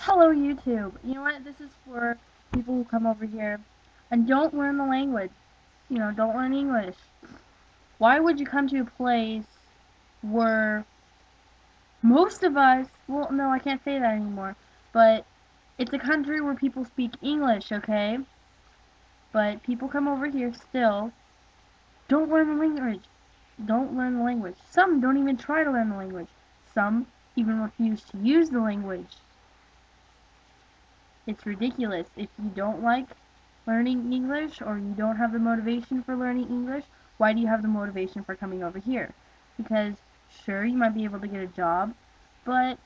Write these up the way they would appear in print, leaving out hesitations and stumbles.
Hello YouTube. You know what? This is for people who come over here and don't learn the language. Don't learn English. Why would you come to a place where most of us, well, no, I can't say that anymore, but it's a country where people speak English, okay? But people come over here still, don't learn the language. Don't learn the language. Some don't even try to learn the language. Some even refuse to use the language. It's ridiculous. If you don't like learning English or you don't have the motivation for learning English, why do you have the motivation for coming over here? Because sure, you might be able to get a job, but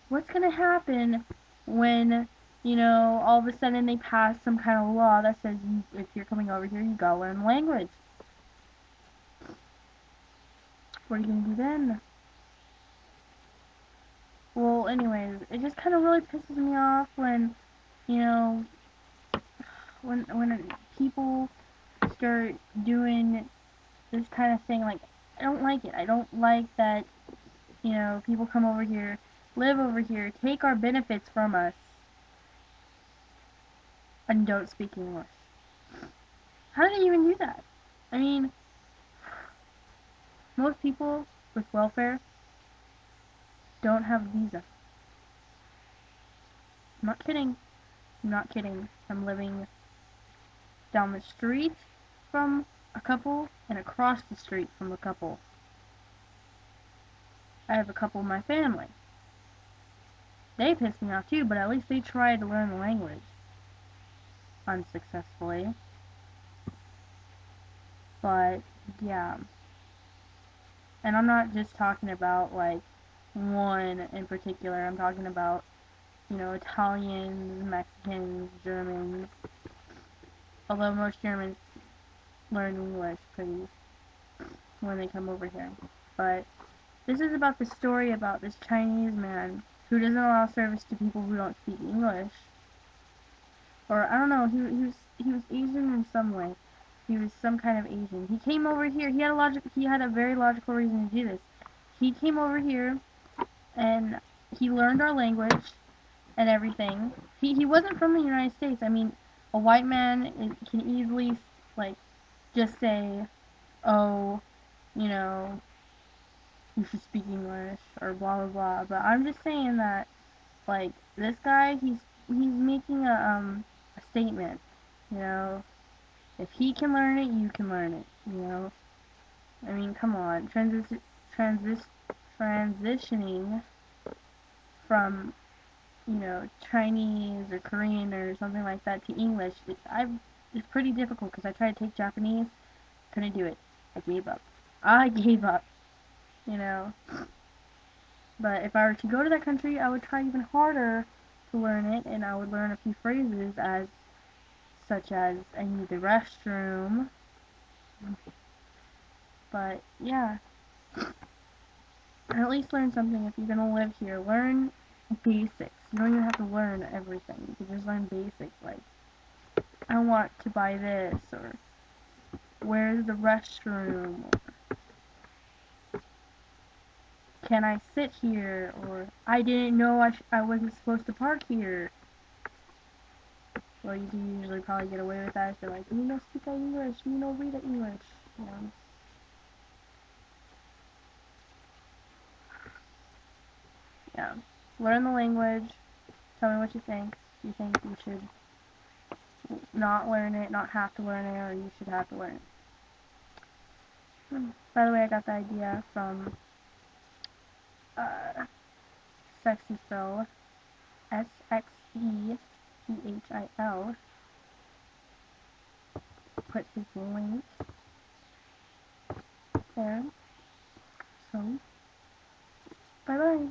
what's going to happen when, all of a sudden they pass some kind of law that says if you're coming over here, you gotta learn the language? What are you going to do then? Well, anyways, it just kind of really pisses me off when, you know, when people start doing this kind of thing. Like, I don't like it. I don't like that, people come over here, live over here, take our benefits from us, and don't speak English. How do they even do that? I mean, most people with welfare don't have a visa. I'm not kidding. I'm not kidding. I'm living down the street from a couple and across the street from a couple. I have a couple in my family. They piss me off too, but at least they try to learn the language. Unsuccessfully. But, yeah. And I'm not just talking about, like, one in particular. I'm talking about, Italians, Mexicans, Germans. Although most Germans learn English pretty when they come over here. But this is about the story about this Chinese man who doesn't allow service to people who don't speak English. Or, I don't know, he was Asian in some way. He was some kind of Asian. He came over here. He had a very logical reason to do this. He came over here and he learned our language and everything. He wasn't from the United States. I mean, a white man can easily, like, just say, oh, you know, you should speak English or blah blah blah. But I'm just saying that, like, this guy, he's making a statement. You know, if he can learn it, you can learn it. I mean, come on, transitioning from, Chinese or Korean or something like that to English, it's pretty difficult because I tried to take Japanese, couldn't do it. I gave up. I gave up, you know. But if I were to go to that country, I would try even harder to learn it, and I would learn a few phrases such as I need the restroom. But yeah, at least learn something if you're gonna live here. Learn basics. You don't even have to learn everything. You can just learn basics like I want to buy this, or where's the restroom, or can I sit here, or I didn't know I wasn't supposed to park here. Well, you can usually probably get away with that if you're like, you know, speak English, you know, read English, you know. Yeah. Learn the language. Tell me what you think. Do you think you should not learn it, not have to learn it, or you should have to learn it? By the way, I got the idea from Sexy Phil, SXEPHIL. Put his link there. So, bye bye.